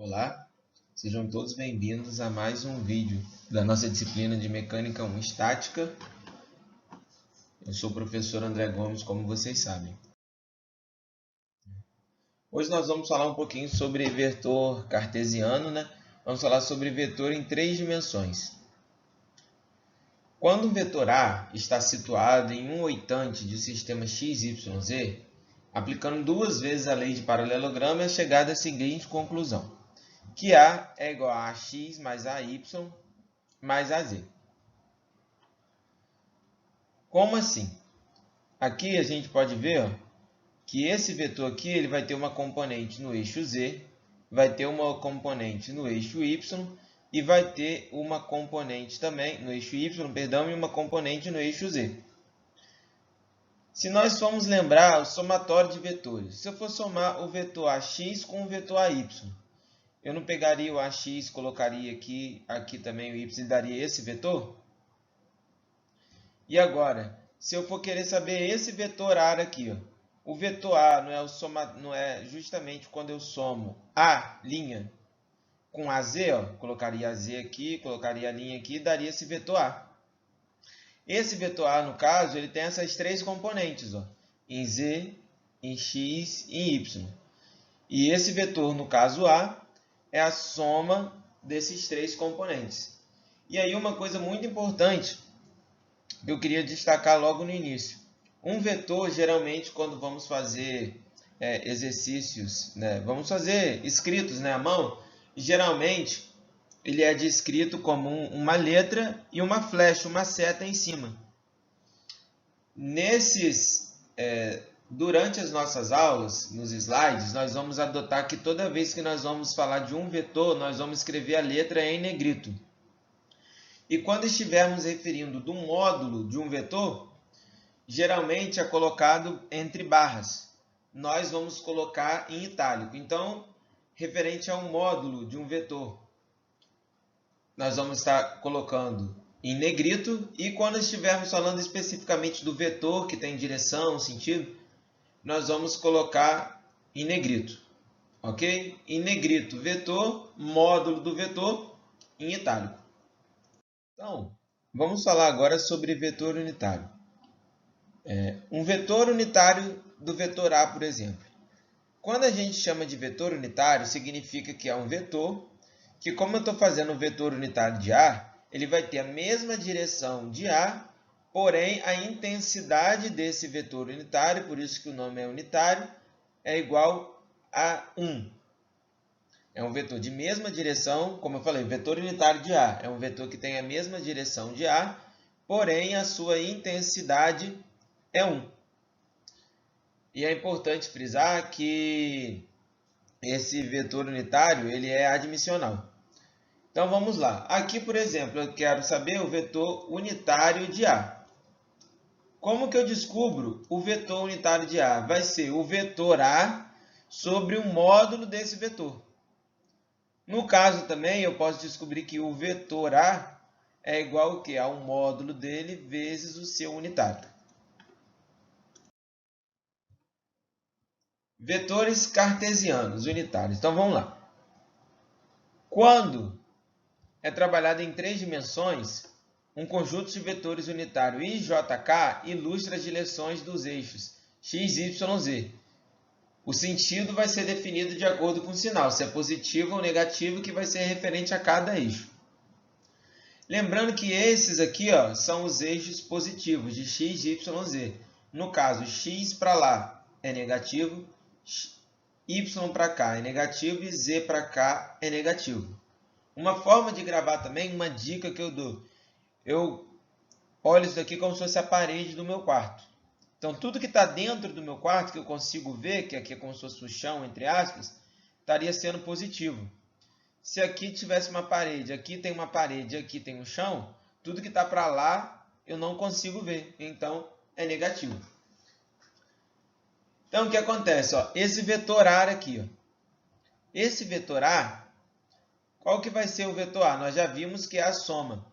Olá, sejam todos bem-vindos a mais um vídeo da nossa disciplina de Mecânica 1 Estática. Eu sou o professor André Gomes, como vocês sabem. Hoje nós vamos falar um pouquinho sobre vetor cartesiano, né? Vamos falar sobre vetor em 3 dimensões. Quando o vetor A está situado em um oitante de um sistema x, y, z, aplicando 2 vezes a lei de paralelogramo, é chegada à seguinte conclusão: que A é igual a AX mais AY mais AZ. Como assim? Aqui a gente pode ver que esse vetor aqui ele vai ter uma componente no eixo Z, vai ter uma componente no eixo Y e vai ter uma componente também no eixo Y, perdão, e uma componente no eixo Z. Se nós formos lembrar o somatório de vetores, se eu for somar o vetor AX com o vetor AY, eu não pegaria o AX, colocaria aqui também o Y e daria esse vetor? E agora, se eu for querer saber esse vetor A aqui, ó, o vetor A não é justamente quando eu somo A' com AZ, ó, colocaria AZ aqui, colocaria a linha aqui e daria esse vetor A. Esse vetor A, no caso, ele tem essas 3 componentes, ó, em Z, em X e em Y. E esse vetor, no caso A, é a soma desses 3 componentes. E aí uma coisa muito importante que eu queria destacar logo no início. Um vetor, geralmente, quando vamos fazer exercícios, né, vamos fazer escritos, né, à mão, geralmente ele é descrito como uma letra e uma flecha, uma seta em cima. Durante as nossas aulas, nos slides, nós vamos adotar que toda vez que nós vamos falar de um vetor, nós vamos escrever a letra em negrito. E quando estivermos referindo do módulo de um vetor, geralmente é colocado entre barras. Nós vamos colocar em itálico. Então, referente a um módulo de um vetor, nós vamos estar colocando em negrito. E quando estivermos falando especificamente do vetor, que tem direção, sentido, nós vamos colocar em negrito. Ok? Em negrito, vetor, módulo do vetor, em itálico. Então, vamos falar agora sobre vetor unitário. Um vetor unitário do vetor A, por exemplo. Quando a gente chama de vetor unitário, significa que é um vetor que, como eu estou fazendo um vetor unitário de A, ele vai ter a mesma direção de A, porém a intensidade desse vetor unitário, por isso que o nome é unitário, é igual a 1. É um vetor de mesma direção, como eu falei, vetor unitário de A. É um vetor que tem a mesma direção de A, porém a sua intensidade é 1. E é importante frisar que esse vetor unitário ele é admissional. Então vamos lá. Aqui, por exemplo, eu quero saber o vetor unitário de A. Como que eu descubro o vetor unitário de A? Vai ser o vetor A sobre o módulo desse vetor. No caso também, eu posso descobrir que o vetor A é igual ao quê? A um módulo dele vezes o seu unitário. Vetores cartesianos unitários. Então, vamos lá. Quando é trabalhado em 3 dimensões, um conjunto de vetores unitário IJK ilustra as direções dos eixos x, y, z. O sentido vai ser definido de acordo com o sinal, se é positivo ou negativo, que vai ser referente a cada eixo. Lembrando que esses aqui, ó, são os eixos positivos de x, y, z. No caso, x para lá é negativo, y para cá é negativo e z para cá é negativo. Uma forma de gravar também, uma dica que eu dou. Eu olho isso aqui como se fosse a parede do meu quarto. Então, tudo que está dentro do meu quarto, que eu consigo ver, que aqui é como se fosse o chão, entre aspas, estaria sendo positivo. Se aqui tivesse uma parede, aqui tem uma parede, aqui tem um chão, tudo que está para lá eu não consigo ver. Então, é negativo. Então, o que acontece? Ó, esse vetor A aqui. Ó. Esse vetor A, qual que vai ser o vetor A? Nós já vimos que é a soma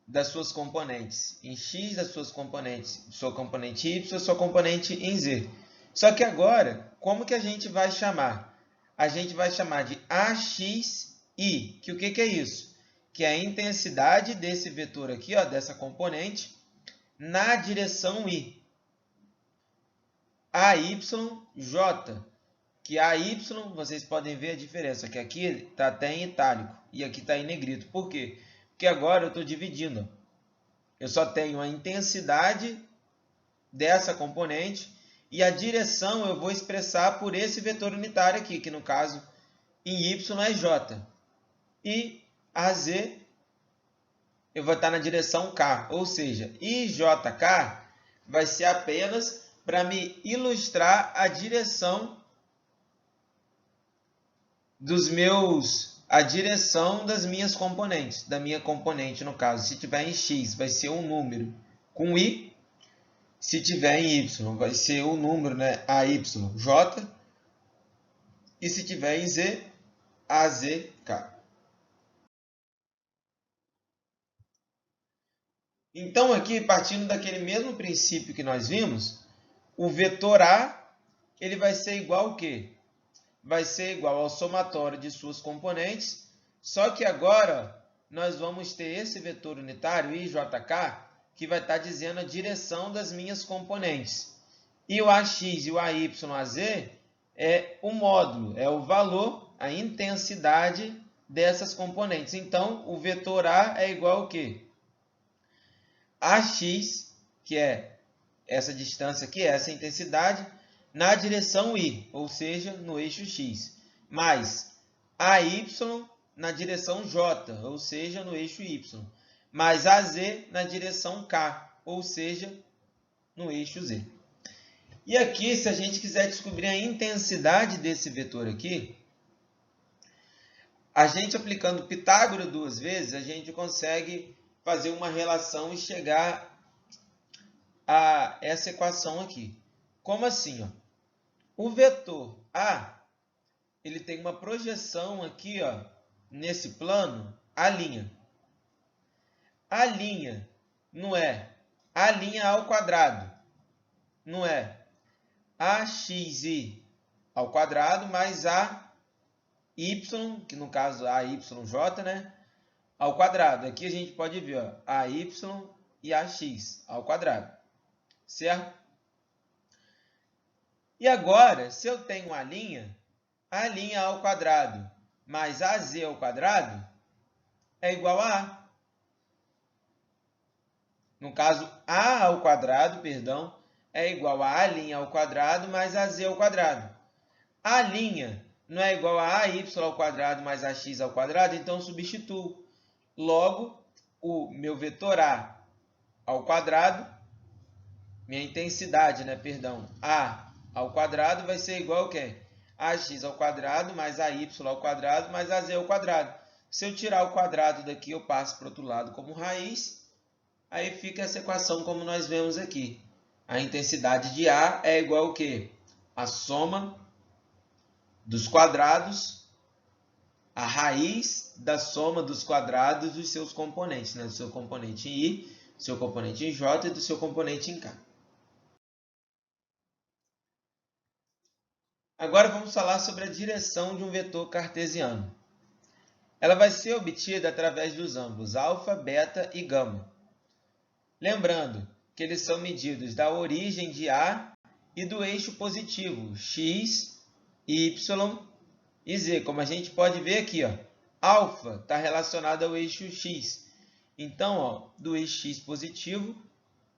das suas componentes em x, das suas componentes, sua componente y, sua componente em z. Só que agora, como que a gente vai chamar? a gente vai chamar de AXI, que o que é isso? Que é a intensidade desse vetor aqui, ó, dessa componente, na direção I. AYJ, que AY, vocês podem ver a diferença, que aqui está até em itálico e aqui está em negrito. Por quê? Porque agora eu estou dividindo. Eu só tenho a intensidade dessa componente e a direção eu vou expressar por esse vetor unitário aqui, que no caso em Y é J. E AZ eu vou estar na direção K, ou seja, IJK vai ser apenas para me ilustrar a direção das minhas componentes, da minha componente no caso. Se tiver em X, vai ser um número com I. Se tiver em Y, vai ser o número, né, AYJ. E se tiver em Z, AZK. Então, aqui, partindo daquele mesmo princípio que nós vimos, o vetor A ele vai ser igual ao quê? Vai ser igual ao somatório de suas componentes, só que agora nós vamos ter esse vetor unitário, IJK, que vai estar dizendo a direção das minhas componentes. E o AX e o AYAZ é o módulo, é o valor, a intensidade dessas componentes. Então, o vetor A é igual ao quê? AX, que é essa distância aqui, essa intensidade, na direção Y, ou seja, no eixo X, mais AY na direção J, ou seja, no eixo Y, mais AZ na direção K, ou seja, no eixo Z. E aqui, se a gente quiser descobrir a intensidade desse vetor aqui, a gente aplicando Pitágoras 2 vezes, a gente consegue fazer uma relação e chegar a essa equação aqui. Como assim? Ó? O vetor A, ele tem uma projeção aqui, ó, nesse plano, a linha. A linha não é a linha ao quadrado, não é AXI ao quadrado mais AY, que no caso AYJ, né, ao quadrado. Aqui a gente pode ver, ó, AY e AX ao quadrado, certo? E agora, se eu tenho a linha ao quadrado mais AZ ao quadrado é igual a A. No caso, A ao quadrado, perdão, é igual a A' ao quadrado mais AZ ao quadrado. A linha não é igual a AY ao quadrado mais AX ao quadrado, então eu substituo. Logo, o meu vetor A ao quadrado, minha intensidade, né, perdão, A ao quadrado vai ser igual a quê? AX ao quadrado mais AY ao quadrado mais AZ ao quadrado. Se eu tirar o quadrado daqui, eu passo para o outro lado como raiz. Aí fica essa equação como nós vemos aqui. A intensidade de A é igual ao quê? A soma dos quadrados, a raiz da soma dos quadrados dos seus componentes, né? Do seu componente em I, do seu componente em J e do seu componente em K. Agora vamos falar sobre a direção de um vetor cartesiano. Ela vai ser obtida através dos ângulos alfa, beta e gama. Lembrando que eles são medidos da origem de A e do eixo positivo, x, y e z. Como a gente pode ver aqui, ó, alfa está relacionado ao eixo x. Então, ó, do eixo x positivo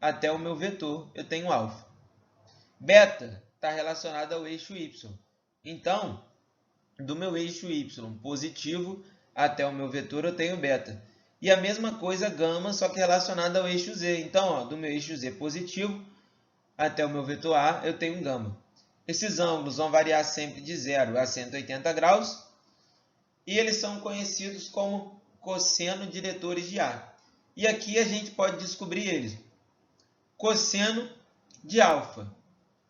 até o meu vetor, eu tenho alfa. Beta está relacionado ao eixo y. Então, do meu eixo y positivo até o meu vetor, eu tenho beta. E a mesma coisa gama, só que relacionada ao eixo z. Então, ó, do meu eixo z positivo até o meu vetor A, eu tenho gama. Esses ângulos vão variar sempre de 0 a 180 graus. E eles são conhecidos como cosseno diretores de A. E aqui a gente pode descobrir eles. Cosseno de alfa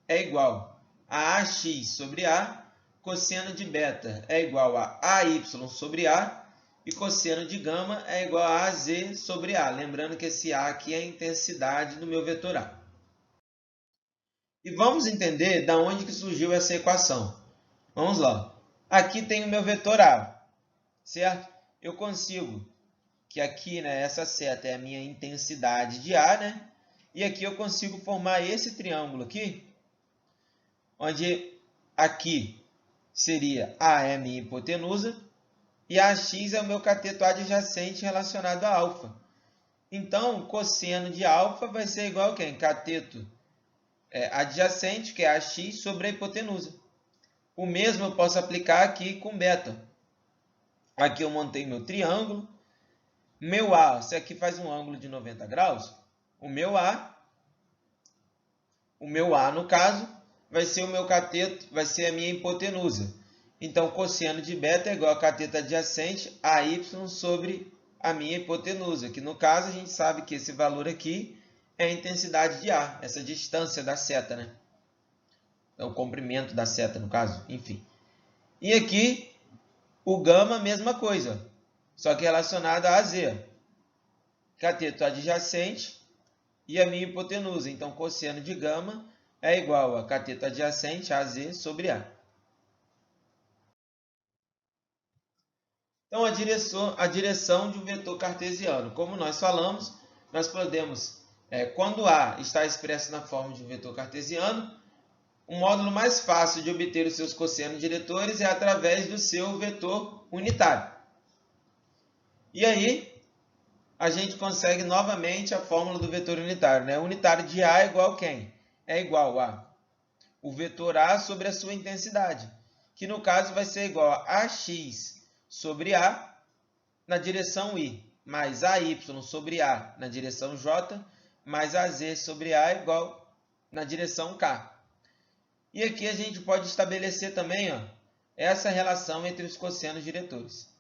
é igual a AX sobre A. Cosseno de beta é igual a AY sobre A. E cosseno de gama é igual a AZ sobre A. Lembrando que esse A aqui é a intensidade do meu vetor A. E vamos entender de onde que surgiu essa equação. Vamos lá. Aqui tem o meu vetor A, certo? Eu consigo que aqui, né, essa seta é a minha intensidade de A, né? E aqui eu consigo formar esse triângulo aqui, onde aqui seria A é a minha hipotenusa e AX é o meu cateto adjacente relacionado a alfa. Então, cosseno de alfa vai ser igual a quem? Cateto adjacente, que é AX, sobre a hipotenusa. O mesmo eu posso aplicar aqui com beta. Aqui eu montei meu triângulo. Meu A, se aqui faz um ângulo de 90 graus, o meu A no caso, vai ser o meu cateto, vai ser a minha hipotenusa. Então, cosseno de beta é igual a cateto adjacente a y sobre a minha hipotenusa, que no caso a gente sabe que esse valor aqui é a intensidade de A, essa distância da seta, né? É o comprimento da seta, no caso, enfim. E aqui, o gama, mesma coisa, só que relacionado a Z. Cateto adjacente e a minha hipotenusa. Então, cosseno de gama é igual a cateto adjacente, AZ, sobre A. Então, a direção de um vetor cartesiano. Como nós falamos, nós podemos, quando A está expresso na forma de um vetor cartesiano, o módulo mais fácil de obter os seus cossenos diretores é através do seu vetor unitário. E aí, a gente consegue novamente a fórmula do vetor unitário, né? O unitário de A é igual a quem? É igual a o vetor A sobre a sua intensidade, que no caso vai ser igual a AX sobre A na direção Y, mais AY sobre A na direção J, mais AZ sobre A igual na direção K. E aqui a gente pode estabelecer também, ó, essa relação entre os cossenos diretores.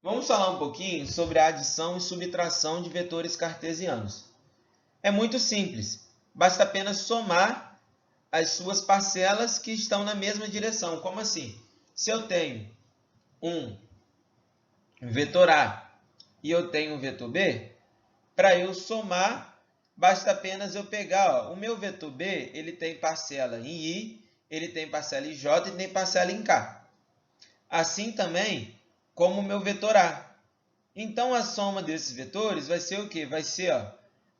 Vamos falar um pouquinho sobre a adição e subtração de vetores cartesianos. É muito simples, basta apenas somar as suas parcelas que estão na mesma direção. Como assim? Se eu tenho um vetor A e eu tenho um vetor B, para eu somar, basta apenas eu pegar, ó, o meu vetor B, ele tem parcela em I, ele tem parcela em J e tem parcela em K. Assim também como o meu vetor A. Então, a soma desses vetores vai ser o quê? Vai ser, ó,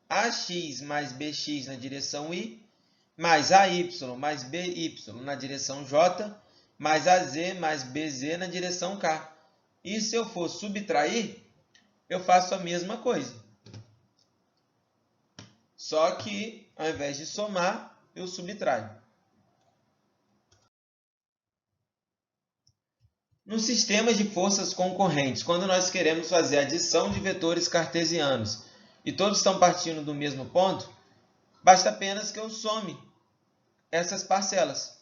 AX mais BX na direção Y, mais AY mais BY na direção J, mais AZ mais BZ na direção K. E se eu for subtrair, eu faço a mesma coisa. Só que, ao invés de somar, eu subtraio. Nos sistemas de forças concorrentes, quando nós queremos fazer a adição de vetores cartesianos e todos estão partindo do mesmo ponto, basta apenas que eu some essas parcelas.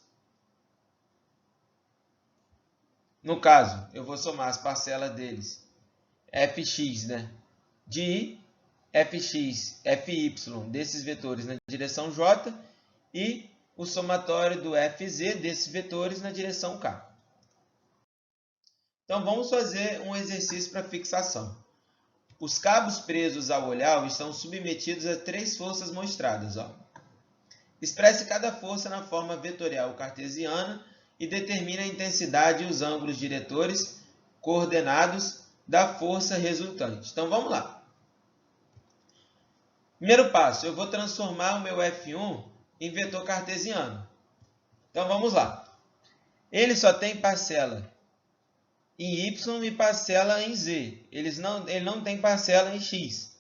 No caso, eu vou somar as parcelas deles, fx, né, de fx, fy desses vetores na direção j e o somatório do fz desses vetores na direção k. Então, vamos fazer um exercício para fixação. Os cabos presos ao olhar estão submetidos a 3 forças mostradas. Ó. Expresse cada força na forma vetorial cartesiana e determine a intensidade e os ângulos diretores coordenados da força resultante. Então, vamos lá. Primeiro passo, eu vou transformar o meu F1 em vetor cartesiano. Então, vamos lá. Ele só tem parcela em Y e parcela em Z. Ele não tem parcela em X.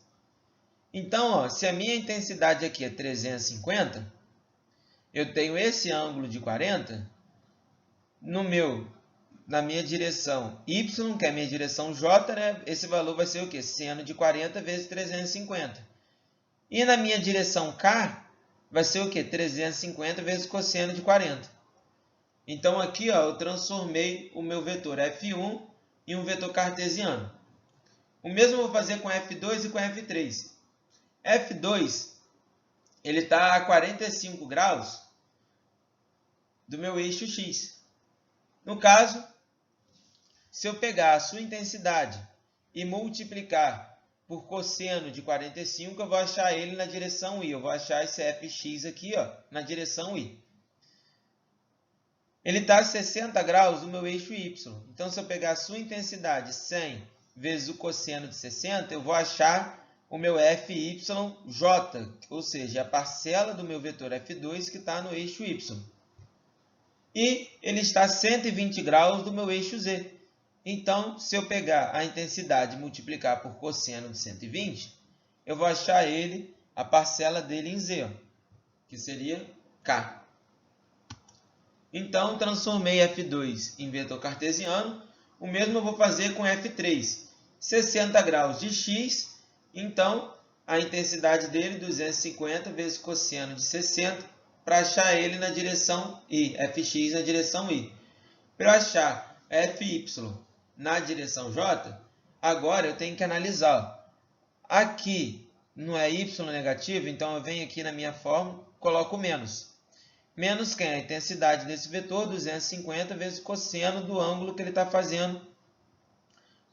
Então, ó, se a minha intensidade aqui é 350, eu tenho esse ângulo de 40 na minha direção Y, que é a minha direção J, né? Esse valor vai ser o quê? Seno de 40 vezes 350. E na minha direção K, vai ser o quê? 350 vezes cosseno de 40. Então, aqui, ó, eu transformei o meu vetor F1 em um vetor cartesiano. O mesmo eu vou fazer com F2 e com F3. F2, ele está a 45 graus do meu eixo X. No caso, se eu pegar a sua intensidade e multiplicar por cosseno de 45, eu vou achar ele na direção Y. Eu vou achar esse Fx aqui, ó, na direção Y. Ele está a 60 graus do meu eixo y. Então, se eu pegar a sua intensidade 100 vezes o cosseno de 60, eu vou achar o meu fyj, ou seja, a parcela do meu vetor f2 que está no eixo y. E ele está a 120 graus do meu eixo z. Então, se eu pegar a intensidade e multiplicar por cosseno de 120, eu vou achar ele, a parcela dele em z, que seria k. Então, transformei f2 em vetor cartesiano. O mesmo eu vou fazer com f3. 60 graus de x, então a intensidade dele 250 vezes cosseno de 60, para achar ele na direção y, fx na direção y. Para eu achar fy na direção j, agora eu tenho que analisar. Aqui não é y negativo, então eu venho aqui na minha fórmula, coloco menos. Menos quem? A intensidade desse vetor, 250 vezes o cosseno do ângulo que ele está fazendo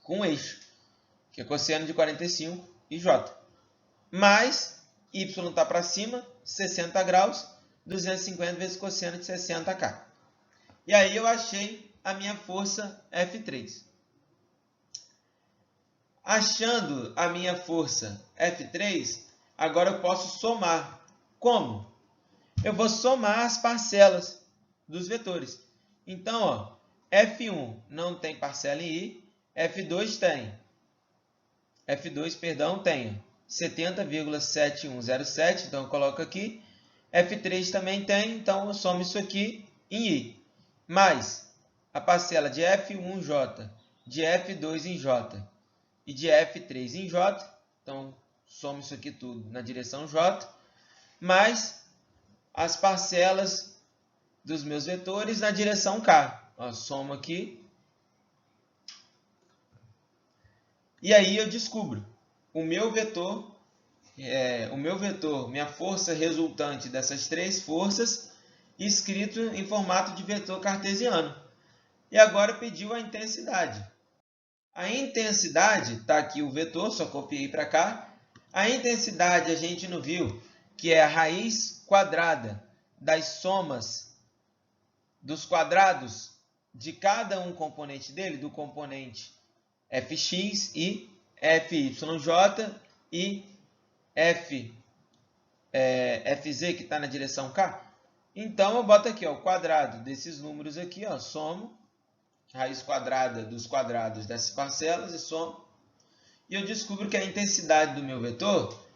com o eixo, que é cosseno de 45 e j. Mais y está para cima, 60 graus, 250 vezes cosseno de 60k. E aí eu achei a minha força F3. Achando a minha força F3, agora eu posso somar. Como? Eu vou somar as parcelas dos vetores. Então, ó, F1 não tem parcela em I, F2 tem. F2, perdão, tem 70,7107, então eu coloco aqui. F3 também tem, então eu somo isso aqui em I. Mais a parcela de F1J, de F2 em J e de F3 em J, então somo isso aqui tudo na direção J, mais as parcelas dos meus vetores na direção K. Ó, somo aqui. E aí eu descubro o meu vetor, minha força resultante dessas três forças, escrito em formato de vetor cartesiano. E agora pediu a intensidade. A intensidade, está aqui o vetor, só copiei para cá. A intensidade a gente não viu, que é a raiz quadrada das somas dos quadrados de cada um componente dele, do componente fx e fyj e fz, que está na direção k. Então, eu boto aqui ó, o quadrado desses números aqui, ó, somo, raiz quadrada dos quadrados dessas parcelas e somo. E eu descubro que a intensidade do meu vetor,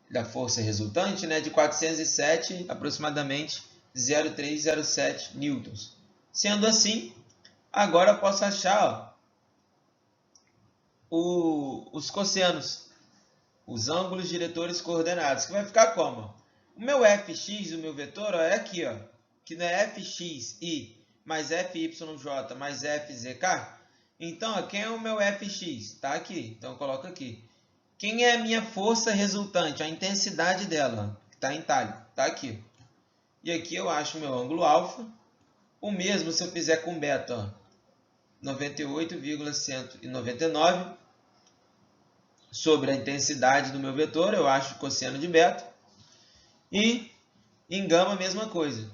da força resultante, né, de 407, aproximadamente 0,307 newtons. Sendo assim, agora eu posso achar ó, os cossenos, os ângulos diretores coordenados, que vai ficar como? O meu fx, o meu vetor, ó, é aqui, ó, que não é fxi mais fyj mais fzk. Então, ó, quem é o meu fx? Está aqui, então eu coloco aqui. Quem é a minha força resultante? A intensidade dela, que está em itálico, está aqui. E aqui eu acho o meu ângulo alfa. O mesmo se eu fizer com beta, ó, 98,199 sobre a intensidade do meu vetor, eu acho o cosseno de beta. E em gama a mesma coisa.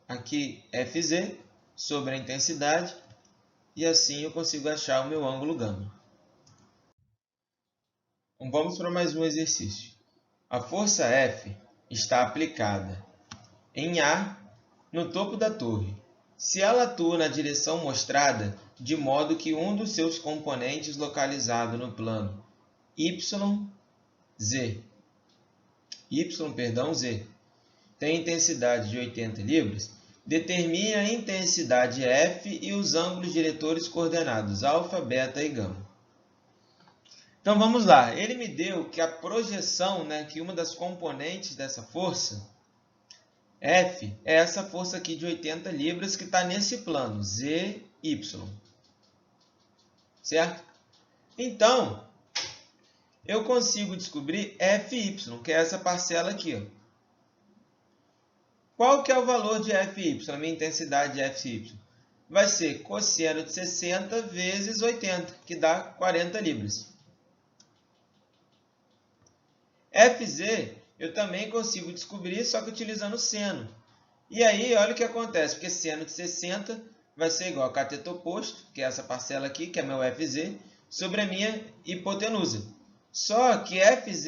Aqui Fz sobre a intensidade, e assim eu consigo achar o meu ângulo gama. Então, vamos para mais um exercício. A força F está aplicada em A no topo da torre. Se ela atua na direção mostrada, de modo que um dos seus componentes localizado no plano Z tem intensidade de 80 libras, determine a intensidade F e os ângulos diretores coordenados alfa, beta e gama. Então vamos lá, ele me deu que a projeção, né, que uma das componentes dessa força, F, é essa força aqui de 80 libras que está nesse plano, ZY. Certo? Então, eu consigo descobrir Fy, que é essa parcela aqui. Ó. Qual que é o valor de Fy, a minha intensidade de Fy? Vai ser cosseno de 60 vezes 80, que dá 40 libras. Fz eu também consigo descobrir, só que utilizando seno. E aí, olha o que acontece, porque seno de 60 vai ser igual a cateto oposto, que é essa parcela aqui, que é meu FZ, sobre a minha hipotenusa. Só que FZ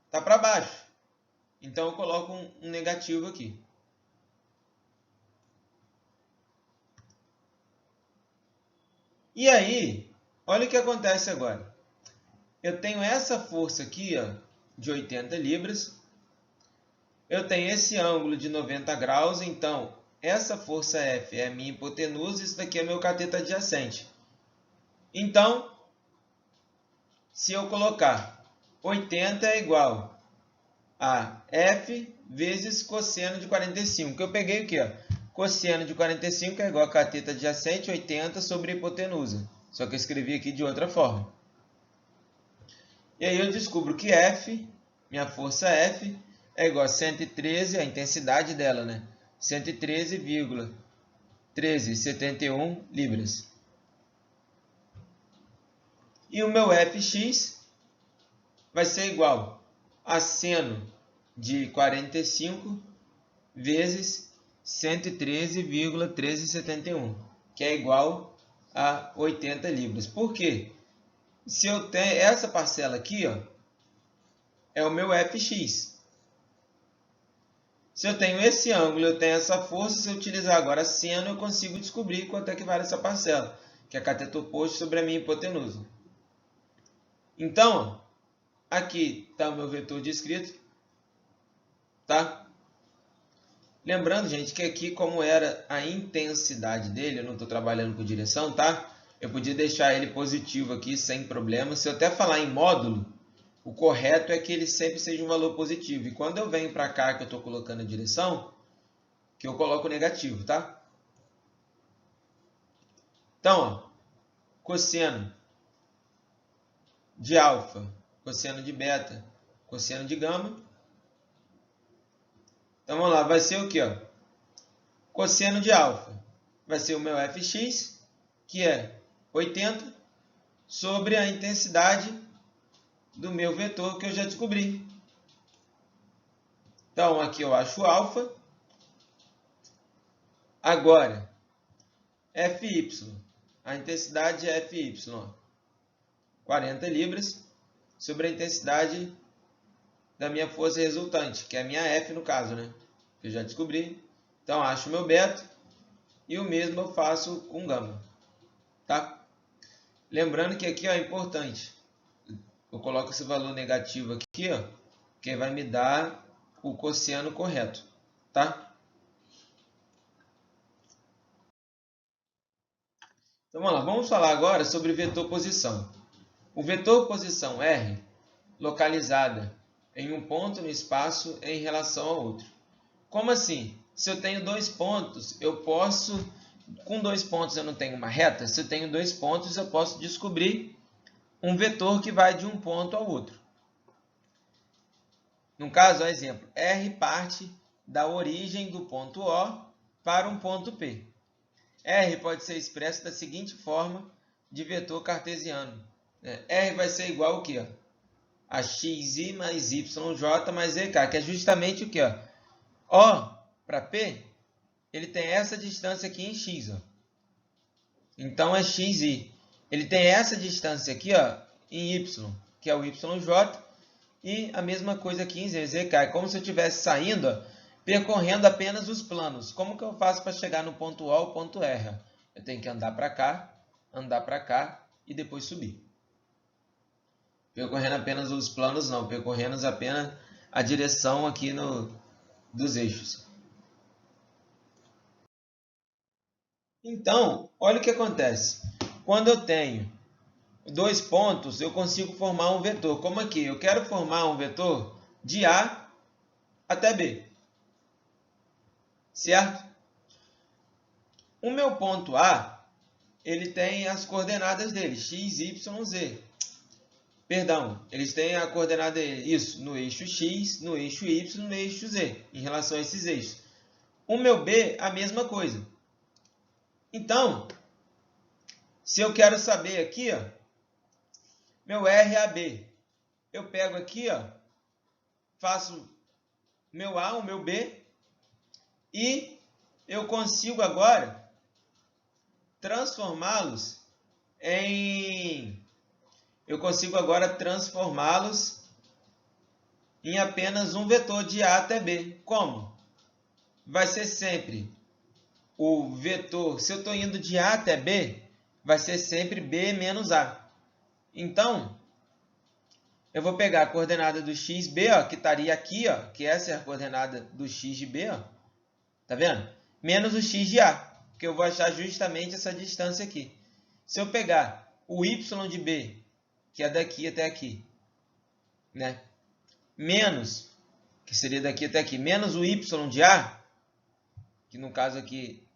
está para baixo. Então, eu coloco um negativo aqui. E aí, olha o que acontece agora. Eu tenho essa força aqui, ó, de 80 libras. Eu tenho esse ângulo de 90 graus, então essa força F é a minha hipotenusa, isso daqui é meu cateto adjacente. Então, se eu colocar 80 é igual a F vezes cosseno de 45, que eu peguei aqui, ó. Cosseno de 45 é igual a cateto adjacente 80 sobre a hipotenusa. Só que eu escrevi aqui de outra forma. E aí eu descubro que F, minha força F, é igual a 113, a intensidade dela, né? 113,1371 libras. E o meu Fx vai ser igual a seno de 45 vezes 113,1371, que é igual a 80 libras. Por quê? Se eu tenho essa parcela aqui, ó, é o meu Fx. Se eu tenho esse ângulo, eu tenho essa força, se eu utilizar agora seno, eu consigo descobrir quanto é que vale essa parcela, que é cateto oposto sobre a minha hipotenusa. Então, aqui está o meu vetor descrito, tá? Lembrando, gente, que aqui, como era a intensidade dele, eu não estou trabalhando com direção, tá? Eu podia deixar ele positivo aqui, sem problema. Se eu até falar em módulo, o correto é que ele sempre seja um valor positivo. E quando eu venho para cá, que eu estou colocando a direção, que eu coloco negativo, tá? Então, ó, cosseno de alfa, cosseno de beta, cosseno de gama. Então, vamos lá, vai ser o quê? Ó? Cosseno de alfa vai ser o meu Fx, que é 80, sobre a intensidade do meu vetor que eu já descobri. Então, aqui eu acho alfa. Agora, Fy, a intensidade é Fy, ó, 40 libras, sobre a intensidade da minha força resultante, que é a minha F no caso, né? Que eu já descobri. Então, acho o meu beta e o mesmo eu faço com gama, tá? Lembrando que aqui ó, é importante, eu coloco esse valor negativo aqui, ó, que vai me dar o cosseno correto, tá? Então, vamos lá, vamos falar agora sobre vetor posição. O vetor posição R, localizada em um ponto no espaço em relação ao outro. Como assim? Se eu tenho dois pontos, eu posso... Com dois pontos eu não tenho uma reta. Se eu tenho dois pontos, eu posso descobrir um vetor que vai de um ponto ao outro. No caso, exemplo, R parte da origem do ponto O para um ponto P. R pode ser expresso da seguinte forma de vetor cartesiano. R vai ser igual ao quê? A xi mais yj mais ek, que é justamente o quê? O para P, ele tem essa distância aqui em x. Ó. Então, é xi. Ele tem essa distância aqui ó, em y, que é o yj, e a mesma coisa aqui em zk. É como se eu estivesse saindo, ó, percorrendo apenas os planos. Como que eu faço para chegar no ponto O ao ponto R? Eu tenho que andar para cá e depois subir. Percorrendo apenas os planos, não. Percorrendo apenas a direção aqui dos eixos. Então, olha o que acontece. Quando eu tenho dois pontos, eu consigo formar um vetor. Como aqui, eu quero formar um vetor de A até B. Certo? O meu ponto A, ele tem as coordenadas dele, x, y, z. Perdão, eles têm a coordenada isso no eixo x, no eixo y, no eixo z, em relação a esses eixos. O meu B, a mesma coisa. Então, se eu quero saber aqui, ó, meu R é AB, eu pego aqui, ó, faço meu A, o meu B, E eu consigo agora transformá-los em apenas um vetor de A até B. Como? Vai ser sempre o vetor, se eu estou indo de A até B, vai ser sempre B menos A. Então, eu vou pegar a coordenada do xb, ó, que estaria aqui, ó, que essa é a coordenada do x de B, ó, tá vendo? Menos o x de A, porque eu vou achar justamente essa distância aqui. Se eu pegar o y de B, que é daqui até aqui, né? Menos, que seria daqui até aqui, menos o y de A, que no caso aqui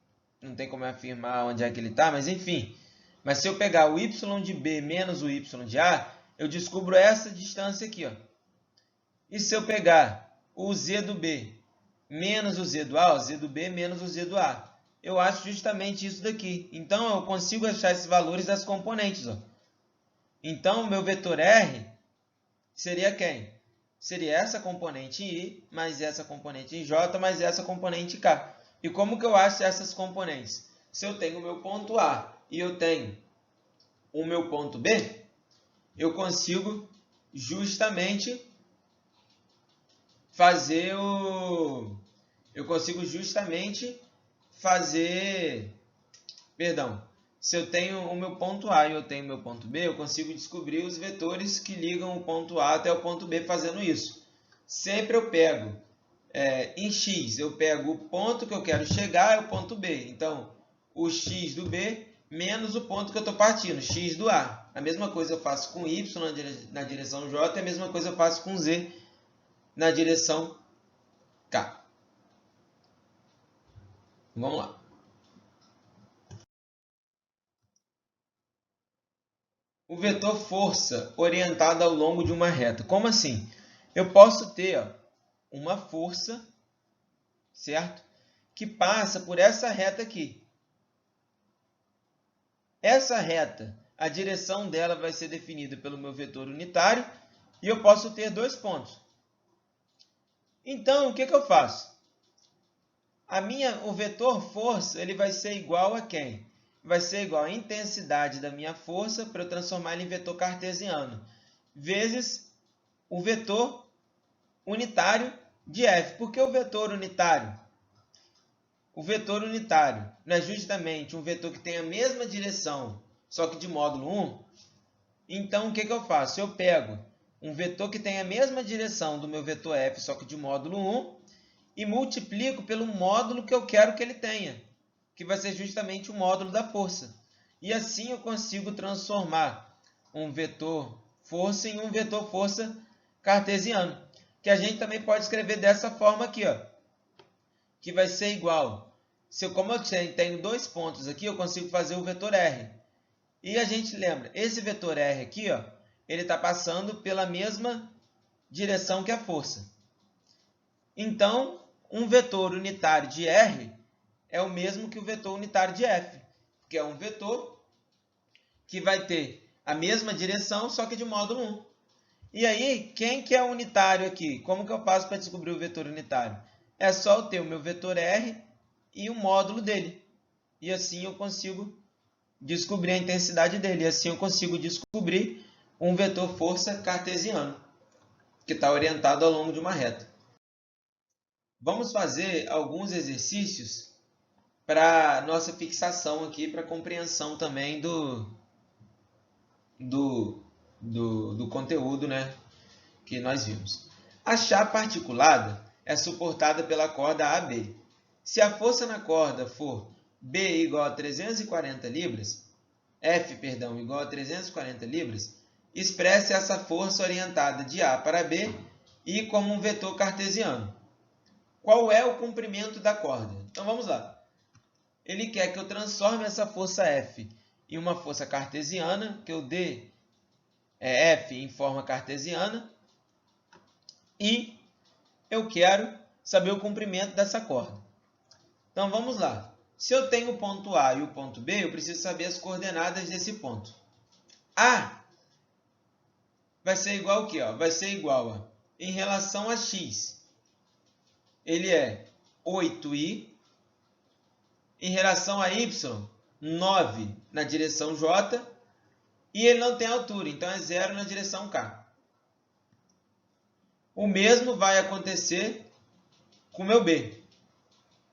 não tem como afirmar onde é que ele está, mas enfim. Mas se eu pegar o y de B menos o y de A, eu descubro essa distância aqui, ó. E se eu pegar o z do B menos o z do A, o z do B menos o z do A, eu acho justamente isso daqui. Então, eu consigo achar esses valores das componentes, ó. Então, o meu vetor R seria quem? Seria essa componente em I, mais essa componente em J, mais essa componente em K. E como que eu acho essas componentes? Se eu tenho o meu ponto A e eu tenho o meu ponto B, eu consigo justamente fazer se eu tenho o meu ponto A e eu tenho o meu ponto B, eu consigo descobrir os vetores que ligam o ponto A até o ponto B fazendo isso. Sempre eu pego, em x, eu pego o ponto que eu quero chegar, é o ponto B. Então, o x do B menos o ponto que eu estou partindo, x do A. A mesma coisa eu faço com y na direção J, a mesma coisa eu faço com z na direção K. Vamos lá. O vetor força orientado ao longo de uma reta. Como assim? Eu posso ter, ó, uma força, certo? Que passa por essa reta aqui. Essa reta, a direção dela vai ser definida pelo meu vetor unitário e eu posso ter dois pontos. Então, o que eu faço? O vetor força ele vai ser igual a quem? Vai ser igual à intensidade da minha força para eu transformar ele em vetor cartesiano, vezes o vetor unitário de F. Por que o vetor unitário? O vetor unitário não é justamente um vetor que tem a mesma direção, só que de módulo 1? Então, o que eu faço? Eu pego um vetor que tem a mesma direção do meu vetor F, só que de módulo 1, e multiplico pelo módulo que eu quero que ele tenha, que vai ser justamente o módulo da força. E assim eu consigo transformar um vetor força em um vetor força cartesiano, que a gente também pode escrever dessa forma aqui, ó, que vai ser igual. Como eu tenho dois pontos aqui, eu consigo fazer o vetor R. E a gente lembra, esse vetor R aqui, ó, ele está passando pela mesma direção que a força. Então, um vetor unitário de R é o mesmo que o vetor unitário de F, que é um vetor que vai ter a mesma direção, só que de módulo 1. E aí, quem que é unitário aqui? Como que eu faço para descobrir o vetor unitário? É só eu ter o meu vetor R e o módulo dele. E assim eu consigo descobrir a intensidade dele. E assim eu consigo descobrir um vetor força cartesiano, que está orientado ao longo de uma reta. Vamos fazer alguns exercícios para nossa fixação aqui, para compreensão também do conteúdo, né, que nós vimos. A chapa articulada é suportada pela corda AB. Se a força na corda for B igual a 340 libras, igual a 340 libras, expresse essa força orientada de A para B e como um vetor cartesiano. Qual é o comprimento da corda? Então vamos lá. Ele quer que eu transforme essa força F em uma força cartesiana, que eu dê F em forma cartesiana, e eu quero saber o comprimento dessa corda. Então vamos lá. Se eu tenho o ponto A e o ponto B, eu preciso saber as coordenadas desse ponto. A vai ser igual ao quê? Vai ser igual a, em relação a x, ele é 8i. Em relação a y, 9 na direção j. E ele não tem altura, então é 0 na direção k. O mesmo vai acontecer com o meu b.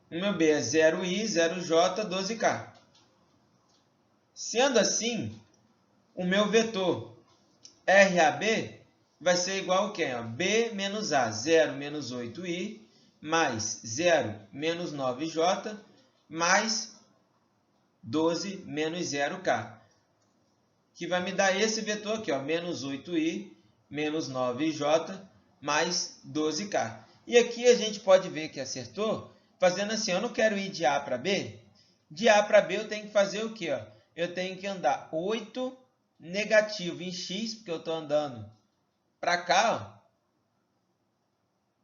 O meu b é 0i, 0j, 12k. Sendo assim, o meu vetor RAB vai ser igual a quê? B menos A, 0 menos 8i, mais 0 menos 9j, mais 12 menos 0k. Que vai me dar esse vetor aqui, ó, menos 8i, menos 9j, mais 12k. E aqui a gente pode ver que acertou, fazendo assim, eu não quero ir de A para B. De A para B eu tenho que fazer o quê? Ó? Eu tenho que andar 8 negativo em x, porque eu estou andando para cá. Ó.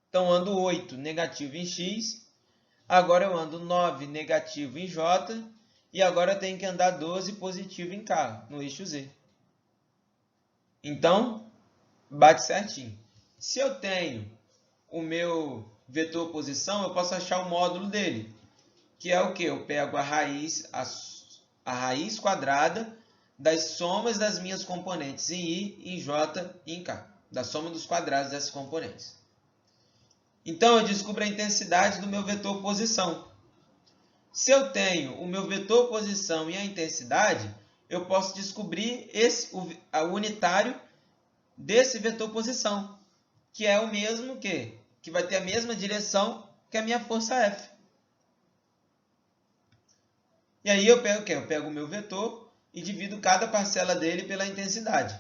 Então, ando 8 negativo em x. Agora eu ando 9 negativo em j. E agora eu tenho que andar 12 positivo em k, no eixo z. Então, bate certinho. Se eu tenho o meu vetor posição, eu posso achar o módulo dele. Que é o quê? Eu pego a raiz quadrada das somas das minhas componentes em i, em j e em k. Da soma dos quadrados dessas componentes. Então, eu descubro a intensidade do meu vetor posição. Se eu tenho o meu vetor posição e a intensidade, eu posso descobrir o unitário desse vetor posição, que é o mesmo que vai ter a mesma direção que a minha força F. E aí eu pego o quê? Eu pego o meu vetor e divido cada parcela dele pela intensidade.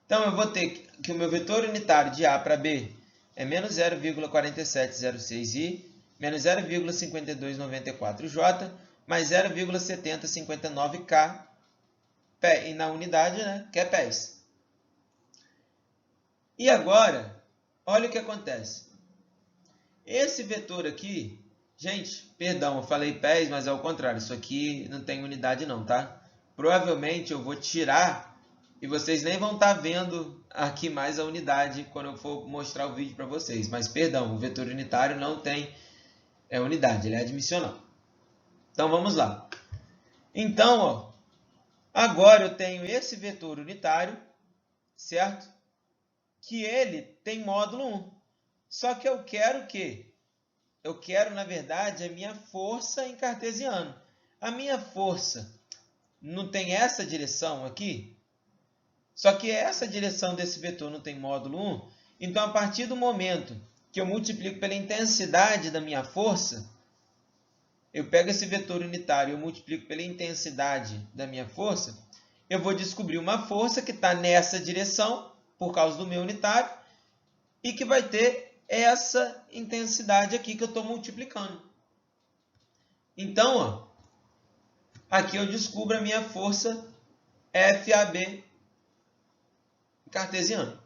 Então, eu vou ter que o meu vetor unitário de A para B é menos 0,4706i, menos 0,5294j, mais 0,7059k, e na unidade, né, que é pés. E agora, olha o que acontece. Esse vetor aqui, gente, perdão, eu falei pés, mas é o contrário. Isso aqui não tem unidade não, tá? Provavelmente eu vou tirar e vocês nem vão estar vendo aqui mais a unidade quando eu for mostrar o vídeo para vocês. Mas, perdão, o vetor unitário não tem unidade, ele é adimensional. Então, vamos lá. Então, ó, agora eu tenho esse vetor unitário, certo? Que ele tem módulo 1. Só que eu quero o quê? Eu quero, na verdade, a minha força em cartesiano. A minha força não tem essa direção aqui? Só que essa direção desse vetor não tem módulo 1. Então, a partir do momento que eu multiplico pela intensidade da minha força, eu pego esse vetor unitário e eu multiplico pela intensidade da minha força, eu vou descobrir uma força que está nessa direção, por causa do meu unitário, e que vai ter essa intensidade aqui que eu estou multiplicando. Então, ó, aqui eu descubro a minha força FAB cartesiana.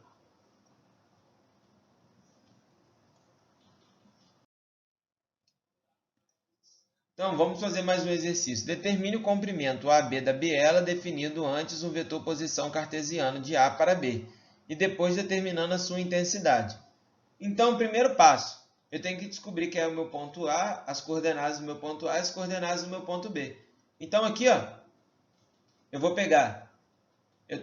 Então, vamos fazer mais um exercício. Determine o comprimento AB da biela, definindo antes um vetor posição cartesiano de A para B, e depois determinando a sua intensidade. Então, o primeiro passo, eu tenho que descobrir que é o meu ponto A, as coordenadas do meu ponto A e as coordenadas do meu ponto B. Então, aqui, ó, eu vou pegar, eu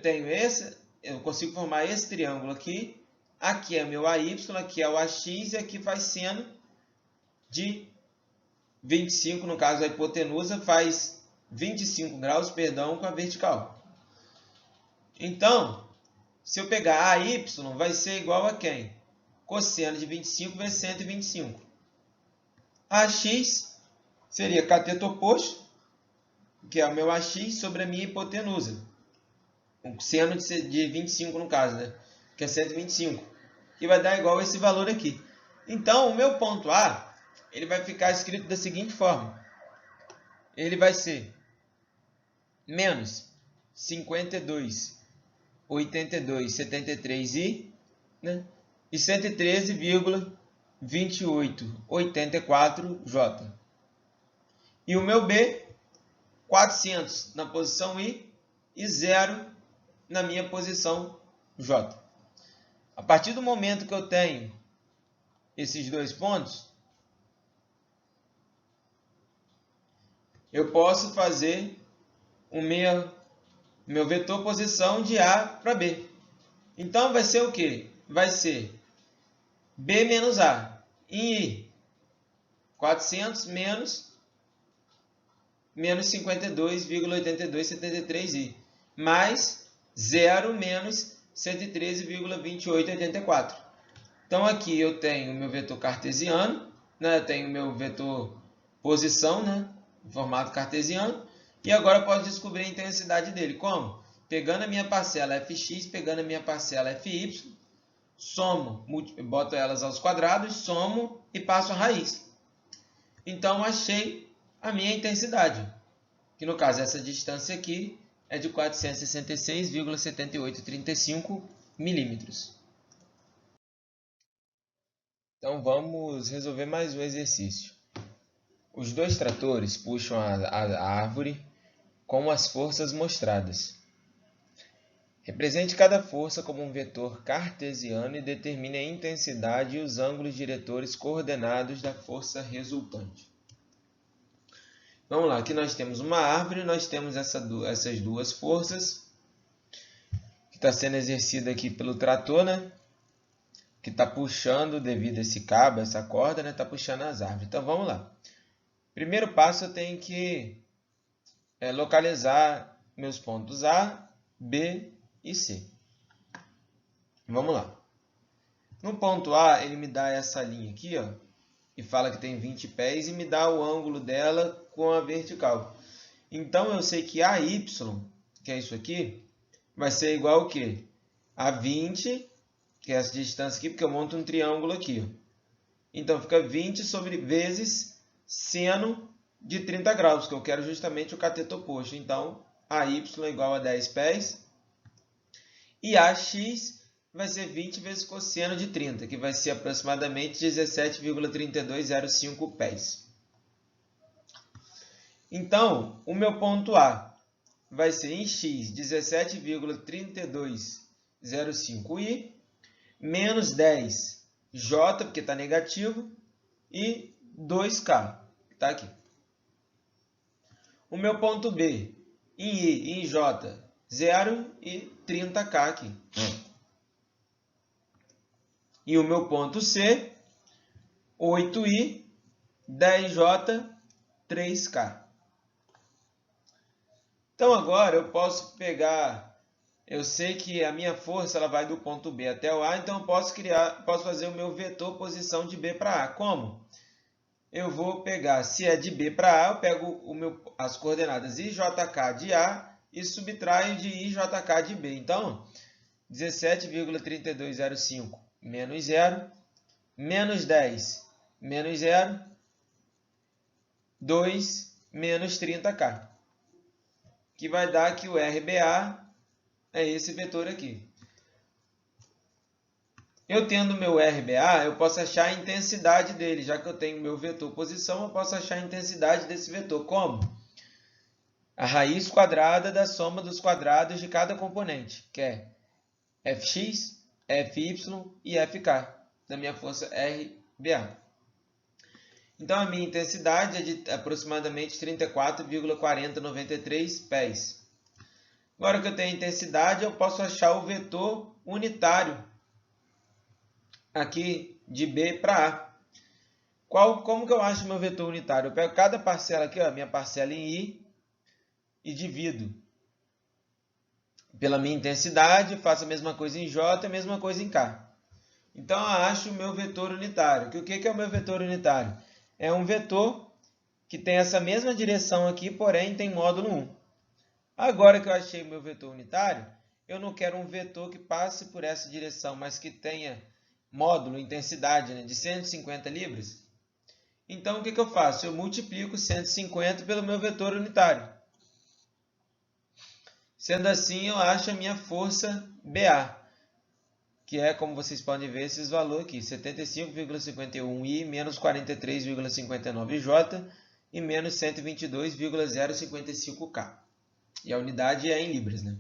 consigo formar esse triângulo aqui, aqui é meu AY, aqui é o AX, e aqui faz seno de 25, no caso a hipotenusa, faz 25 graus, perdão, com a vertical. Então, se eu pegar AY, vai ser igual a quem? Cosseno de 25 vezes 125. AX seria cateto oposto, que é o meu AX, sobre a minha hipotenusa. O seno de 25, no caso, né? Que é 125. Que vai dar igual a esse valor aqui. Então, o meu ponto A, ele vai ficar escrito da seguinte forma. Ele vai ser menos 52,82,73i, né? E 113,2884j. E o meu B, 400 na posição I e 0 na minha posição J. A partir do momento que eu tenho esses dois pontos, eu posso fazer o meu vetor posição de A para B. Então, vai ser o quê? Vai ser B menos A em I. 400 menos 52,8273i. Mais 0 menos 113,2884. Então, aqui eu tenho o meu vetor cartesiano, né? Eu tenho o meu vetor posição, né? Em formato cartesiano. E agora eu posso descobrir a intensidade dele. Como? Pegando a minha parcela fx, pegando a minha parcela fy, somo, boto elas aos quadrados, somo e passo a raiz. Então, achei a minha intensidade, que no caso essa distância aqui é de 466,7835 milímetros. Então, vamos resolver mais um exercício. Os dois tratores puxam a árvore com as forças mostradas. Represente cada força como um vetor cartesiano e determine a intensidade e os ângulos diretores coordenados da força resultante. Vamos lá, aqui nós temos uma árvore, nós temos essas duas forças, que está sendo exercida aqui pelo trator, né? Que está puxando, devido a esse cabo, essa corda, né? Está puxando as árvores. Então, vamos lá. Primeiro passo, eu tenho que localizar meus pontos A, B e C. Vamos lá. No ponto A, ele me dá essa linha aqui, ó, e fala que tem 20 pés e me dá o ângulo dela com a vertical. Então, eu sei que AY, que é isso aqui, vai ser igual ao quê? A 20, que é essa distância aqui, porque eu monto um triângulo aqui, ó. Então, fica 20 vezes seno de 30 graus, que eu quero justamente o cateto oposto. Então, AY é igual a 10 pés. E AX vai ser 20 vezes cosseno de 30, que vai ser aproximadamente 17,3205 pés. Então, o meu ponto A vai ser em x 17,3205i, menos 10j, porque está negativo, e 2k, que está aqui. O meu ponto B, em i e em j, 0 e 30k aqui. E o meu ponto C, 8i, 10j, 3k. Então, agora eu posso pegar, eu sei que a minha força ela vai do ponto B até o A, então eu posso fazer o meu vetor posição de B para A. Como? Eu vou pegar, se é de B para A, eu pego as coordenadas IJK de A e subtraio de IJK de B. Então, 17,3205 menos 0, menos 10, menos 0, 2, menos 30k. Que vai dar que o RBA é esse vetor aqui. Eu tendo meu RBA, eu posso achar a intensidade dele. Já que eu tenho meu vetor posição, eu posso achar a intensidade desse vetor. Como? A raiz quadrada da soma dos quadrados de cada componente, que é Fx, Fy e Fk, da minha força RBA. Então, a minha intensidade é de aproximadamente 34,4093 pés. Agora que eu tenho a intensidade, eu posso achar o vetor unitário aqui de B para A. Como que eu acho o meu vetor unitário? Eu pego cada parcela aqui, ó, minha parcela em I, e divido pela minha intensidade, faço a mesma coisa em J e a mesma coisa em K. Então, eu acho o meu vetor unitário. O que é o meu vetor unitário? É um vetor que tem essa mesma direção aqui, porém tem módulo 1. Agora que eu achei o meu vetor unitário, eu não quero um vetor que passe por essa direção, mas que tenha módulo, intensidade, né, de 150 libras. Então, o que eu faço? Eu multiplico 150 pelo meu vetor unitário. Sendo assim, eu acho a minha força BA, que é, como vocês podem ver, esses valores aqui, 75,51i, menos 43,59j e menos 122,055k. E a unidade é em libras, né?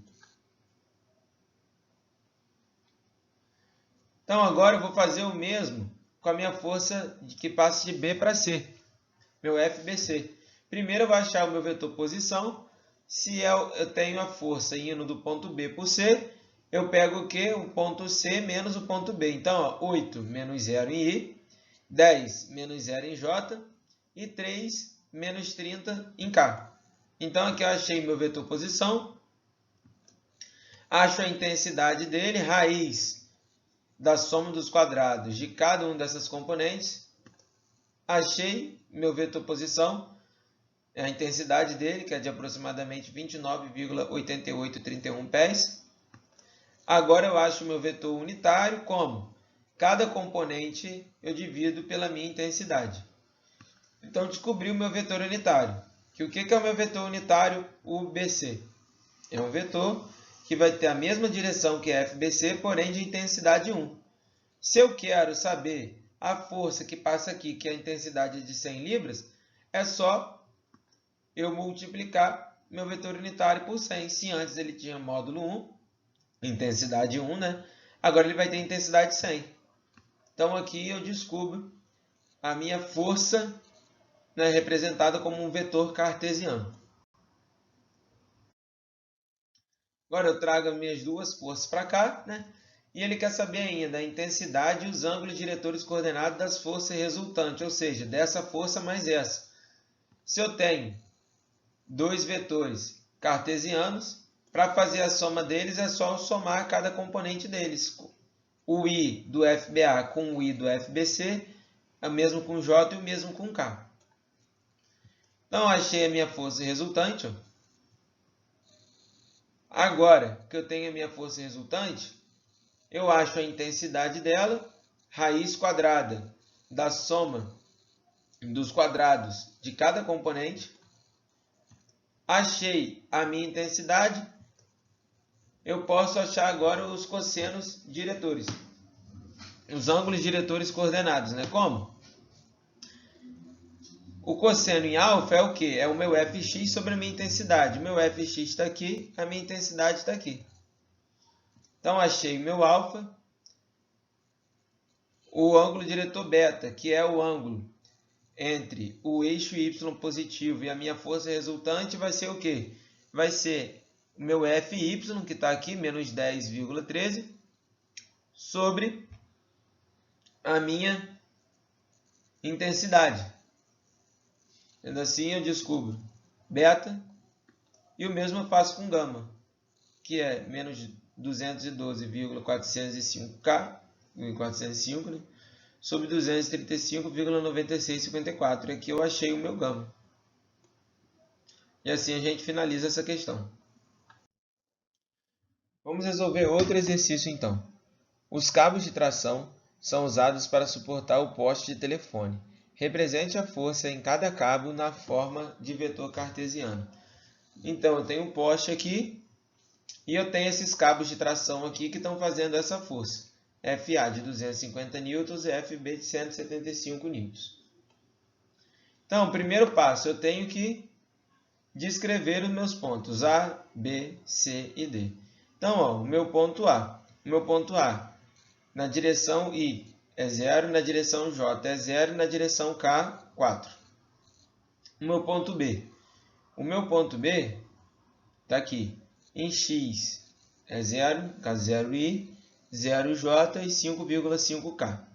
Então, agora eu vou fazer o mesmo com a minha força que passa de B para C, meu FBC. Primeiro eu vou achar o meu vetor posição. Se eu tenho a força indo do ponto B para o C, eu pego o quê? O ponto C menos o ponto B. Então, ó, 8 menos 0 em I, 10 menos 0 em J e 3 menos 30 em K. Então, aqui eu achei meu vetor posição. Acho a intensidade dele, raiz da soma dos quadrados de cada um dessas componentes. Achei meu vetor posição, a intensidade dele, que é de aproximadamente 29,8831 pés. Agora eu acho o meu vetor unitário, como? Cada componente eu divido pela minha intensidade. Então, descobri o meu vetor unitário. O que é o meu vetor unitário UBC? É um vetor que vai ter a mesma direção que a FBC, porém de intensidade 1. Se eu quero saber a força que passa aqui, que é a intensidade de 100 libras, é só eu multiplicar meu vetor unitário por 100. Se antes ele tinha módulo 1, intensidade 1, né? Agora ele vai ter intensidade 100. Então aqui eu descubro a minha força, né, representada como um vetor cartesiano. Agora eu trago as minhas duas forças para cá, né? E ele quer saber ainda a intensidade e os ângulos diretores coordenados das forças resultantes, ou seja, dessa força mais essa. Se eu tenho dois vetores cartesianos, para fazer a soma deles é só somar cada componente deles. O I do FBA com o I do FBC, é o mesmo com J e o mesmo com K. Então, achei a minha força resultante. Ó. Agora que eu tenho a minha força resultante, eu acho a intensidade dela, raiz quadrada da soma dos quadrados de cada componente. Achei a minha intensidade, eu posso achar agora os cossenos diretores, os ângulos diretores coordenados, né? Como? O cosseno em alfa é o quê? É o meu fx sobre a minha intensidade. O meu fx está aqui, a minha intensidade está aqui. Então, achei o meu alfa. O ângulo diretor beta, que é o ângulo entre o eixo y positivo e a minha força resultante, vai ser o quê? Vai ser o meu fy, que está aqui, menos 10,13, sobre a minha intensidade. Sendo assim, eu descubro beta, e o mesmo eu faço com gama, que é menos 212,405K, 405, né? Sobre 235,9654. E aqui eu achei o meu gama. E assim a gente finaliza essa questão. Vamos resolver outro exercício então. Os cabos de tração são usados para suportar o poste de telefone. Represente a força em cada cabo na forma de vetor cartesiano. Então, eu tenho um poste aqui e eu tenho esses cabos de tração aqui que estão fazendo essa força. FA de 250 N e FB de 175 N. Então, primeiro passo, eu tenho que descrever os meus pontos A, B, C e D. Então, ó, o meu ponto A. Na direção I é 0, na direção J é 0, na direção K, 4. O meu ponto B. O meu ponto B está aqui. Em X é 0, caso 0I, 0J e 5,5K.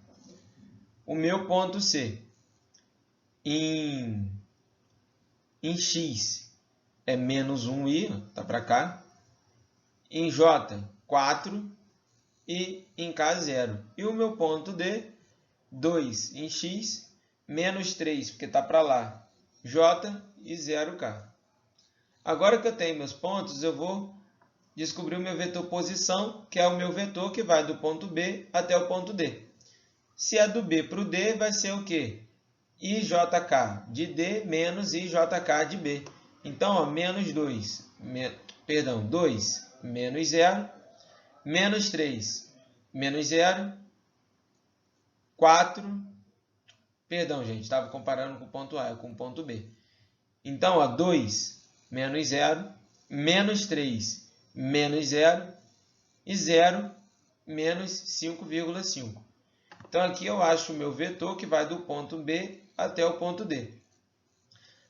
O meu ponto C. Em X é menos 1I, está para cá. Em J, 4 e em K, 0. E o meu ponto D, 2 em X, menos 3, porque está para lá, J e 0K. Agora que eu tenho meus pontos, eu vou descobrir o meu vetor posição, que é o meu vetor que vai do ponto B até o ponto D. Se é do B para o D, vai ser o quê? IJK de D menos IJK de B. Então, ó, menos 2 menos 0, menos 3, menos 0, 4, perdão, gente, estava comparando com o ponto A, com o ponto B. Então, ó, 2 menos 0, menos 3, menos 0 e 0 menos 5,5. Então, aqui eu acho o meu vetor que vai do ponto B até o ponto D.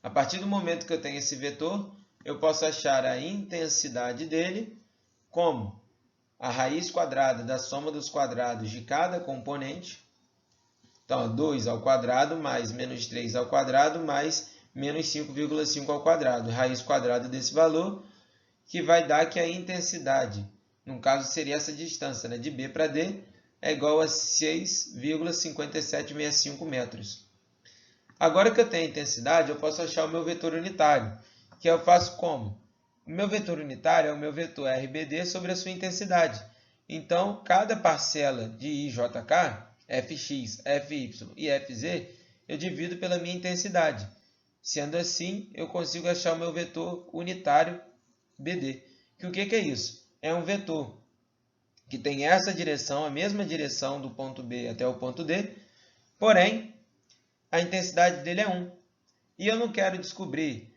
A partir do momento que eu tenho esse vetor, eu posso achar a intensidade dele como a raiz quadrada da soma dos quadrados de cada componente. Então, 2 ao quadrado mais menos 3 ao quadrado mais menos 5,5 ao quadrado. Raiz quadrada desse valor, que vai dar que a intensidade, no caso seria essa distância, né, de B para D, é igual a 6,5765 metros. Agora que eu tenho a intensidade, eu posso achar o meu vetor unitário, que eu faço como? O meu vetor unitário é o meu vetor RBD sobre a sua intensidade. Então, cada parcela de IJK, Fx, Fy e Fz, eu divido pela minha intensidade. Sendo assim, eu consigo achar o meu vetor unitário BD. Que o que é isso? É um vetor que tem essa direção, a mesma direção do ponto B até o ponto D, porém, a intensidade dele é 1. E eu não quero descobrir,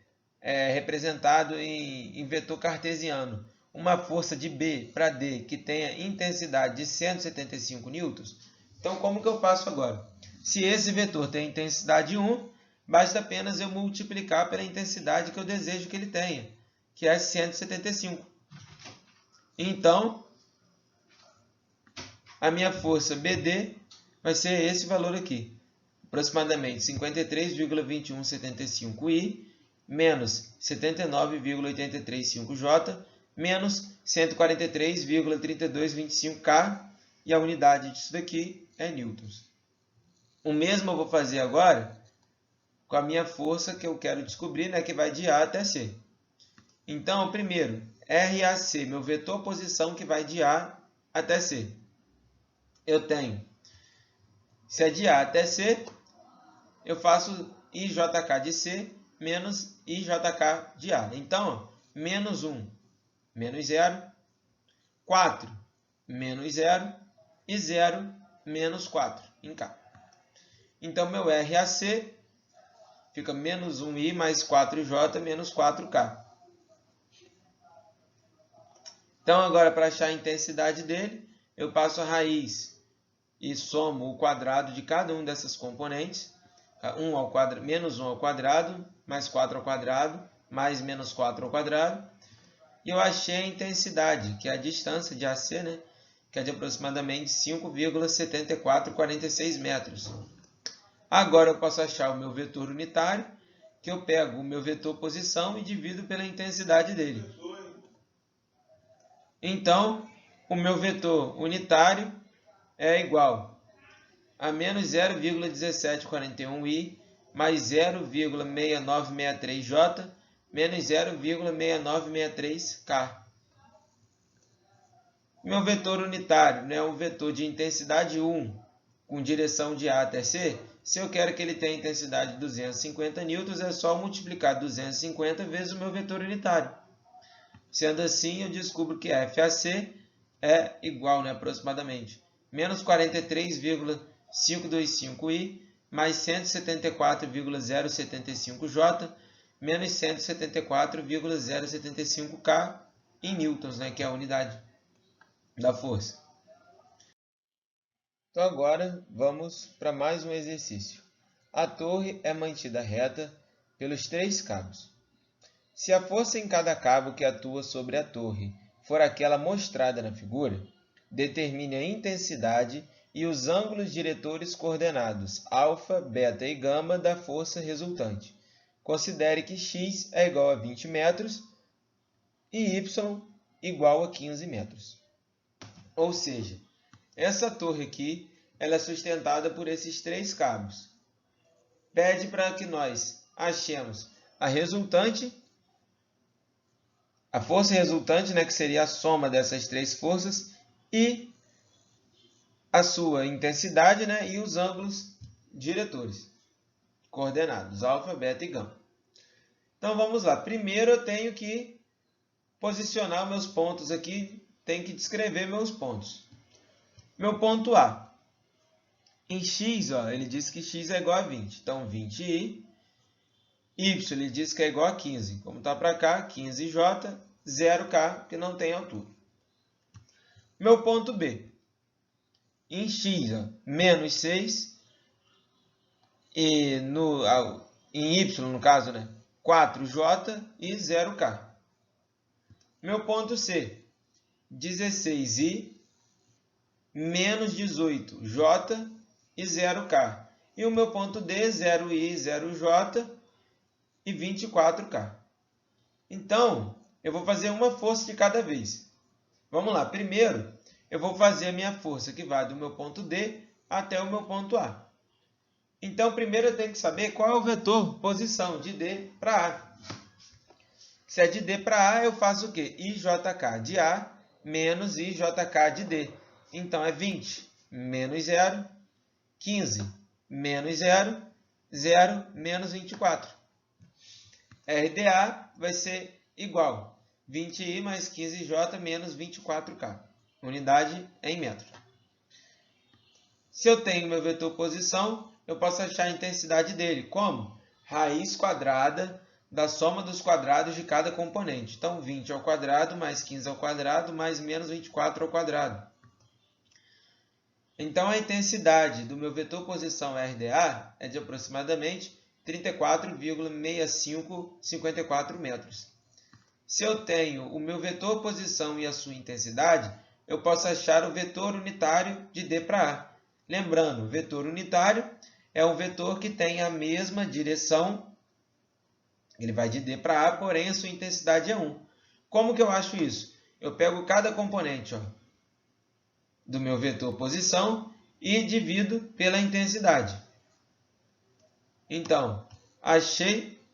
representado em vetor cartesiano, uma força de B para D que tenha intensidade de 175 newtons. Então, como que eu faço agora? Se esse vetor tem intensidade 1, basta apenas eu multiplicar pela intensidade que eu desejo que ele tenha, que é 175. Então, a minha força BD vai ser esse valor aqui, aproximadamente 53,2175I menos 79,835J menos 143,3225K, e a unidade disso daqui é newtons. O mesmo eu vou fazer agora com a minha força que eu quero descobrir, né, que vai de A até C. Então, primeiro, RAC, meu vetor posição que vai de A até C. Eu tenho, se é de A até C, eu faço IJK de C menos IJK de A. Então, menos 1, menos 0, 4, menos 0 e 0, menos 4 em K. Então, meu RAC fica menos 1I mais 4J menos 4K. Então, agora, para achar a intensidade dele, eu passo a raiz e somo o quadrado de cada um dessas componentes. 1 ao quadrado, menos 1 ao quadrado, mais 4 ao quadrado, mais menos 4 ao quadrado. E eu achei a intensidade, que é a distância de AC, né? Que é de aproximadamente 5,7446 metros. Agora eu posso achar o meu vetor unitário, que eu pego o meu vetor posição e divido pela intensidade dele. Então, o meu vetor unitário é igual a menos 0,1741I mais 0,6963J menos 0,6963K. Meu vetor unitário, né, o vetor de intensidade 1 com direção de A até C, se eu quero que ele tenha intensidade de 250 newtons, é só multiplicar 250 vezes o meu vetor unitário. Sendo assim, eu descubro que FAC é igual, né, aproximadamente, menos 43,525I mais 174,075J menos 174,075K em newtons, né, que é a unidade da força. Então agora vamos para mais um exercício. A torre é mantida reta pelos 3 cabos. Se a força em cada cabo que atua sobre a torre for aquela mostrada na figura, determine a intensidade e os ângulos diretores coordenados alfa, beta e gama da força resultante. Considere que x é igual a 20 metros e y igual a 15 metros. Ou seja, essa torre aqui ela é sustentada por esses 3 cabos. Pede para que nós achemos a resultante, a força resultante, né, que seria a soma dessas 3 forças, e a sua intensidade, né, e os ângulos diretores coordenados, alfa, beta e gama. Então vamos lá. Primeiro eu tenho que posicionar meus pontos aqui, tenho que descrever meus pontos. Meu ponto A. Em x, ó, ele diz que x é igual a 20. Então, 20i. Y, ele diz que é igual a 15. Como está para cá, 15j, 0k, que não tem altura. Meu ponto B. em x, ó, menos 6, e em y, no caso, né, 4j e 0k. Meu ponto C, 16i menos 18j e 0k. E o meu ponto D, 0i, 0j e 24k. Então, eu vou fazer uma força de cada vez. Vamos lá. Primeiro, eu vou fazer a minha força, que vai do meu ponto D até o meu ponto A. Então, primeiro eu tenho que saber qual é o vetor posição de D para A. Se é de D para A, eu faço o quê? IJK de A menos IJK de D. Então, é 20 menos 0, 15 menos 0, 0 menos 24. RDA vai ser igual 20i mais 15j menos 24k. Unidade em metro. Se eu tenho meu vetor posição, eu posso achar a intensidade dele. Como? Raiz quadrada da soma dos quadrados de cada componente. Então, 20 ao quadrado mais 15 ao quadrado mais menos 24 ao quadrado. Então, a intensidade do meu vetor posição RDA é de aproximadamente 34,6554 metros. Se eu tenho o meu vetor posição e a sua intensidade, eu posso achar o vetor unitário de D para A. Lembrando, o vetor unitário é um vetor que tem a mesma direção, ele vai de D para A, porém a sua intensidade é 1. Como que eu acho isso? Eu pego cada componente, ó, do meu vetor posição e divido pela intensidade. Então, achei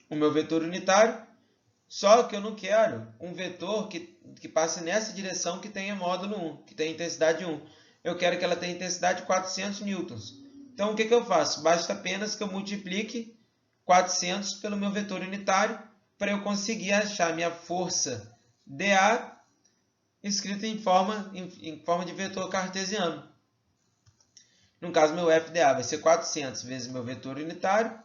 o meu vetor unitário, só que eu não quero um vetor que passe nessa direção que tenha módulo 1, que tenha intensidade 1. Eu quero que ela tenha intensidade 400 newtons. Então, o que eu faço? Basta apenas que eu multiplique 400 pelo meu vetor unitário para eu conseguir achar minha força dA escrita em forma de vetor cartesiano. No caso, meu FDA vai ser 400 vezes meu vetor unitário.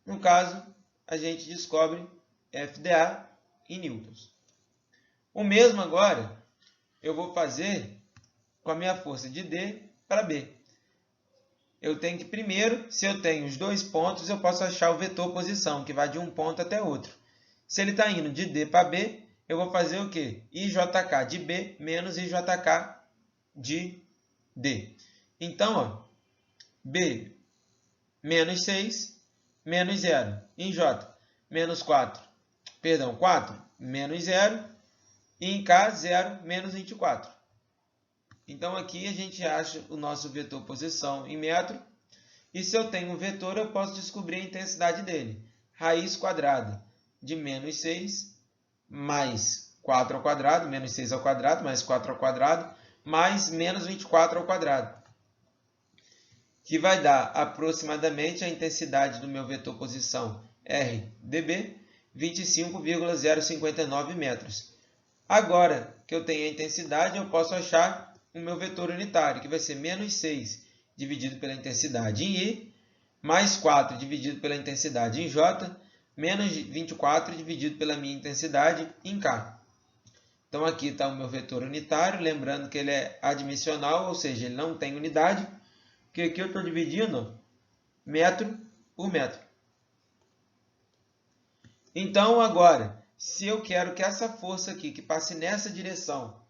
No caso, a gente descobre FDA em newtons. O mesmo agora eu vou fazer com a minha força de D para B. Eu tenho que primeiro, se eu tenho os dois pontos, eu posso achar o vetor posição, que vai de um ponto até outro. Se ele está indo de D para B, eu vou fazer o quê? IJK de B menos IJK de D. Então, ó, B menos 6 menos 0. Em J, menos 4. Perdão, 4 menos 0. E em K, 0 menos 24. Então, aqui a gente acha o nosso vetor posição em metro. E se eu tenho um vetor, eu posso descobrir a intensidade dele. Raiz quadrada de menos 6 mais 4 ao quadrado, menos 6 ao quadrado, mais 4 ao quadrado, mais menos 24 ao quadrado. Que vai dar aproximadamente a intensidade do meu vetor posição RdB, 25,059 metros. Agora que eu tenho a intensidade, eu posso achar o meu vetor unitário, que vai ser menos 6 dividido pela intensidade em I, mais 4 dividido pela intensidade em J, menos 24 dividido pela minha intensidade em K. Então, aqui está o meu vetor unitário, lembrando que ele é adimensional, ou seja, ele não tem unidade, porque aqui eu estou dividindo metro por metro. Então, agora, se eu quero que essa força aqui, que passe nessa direção,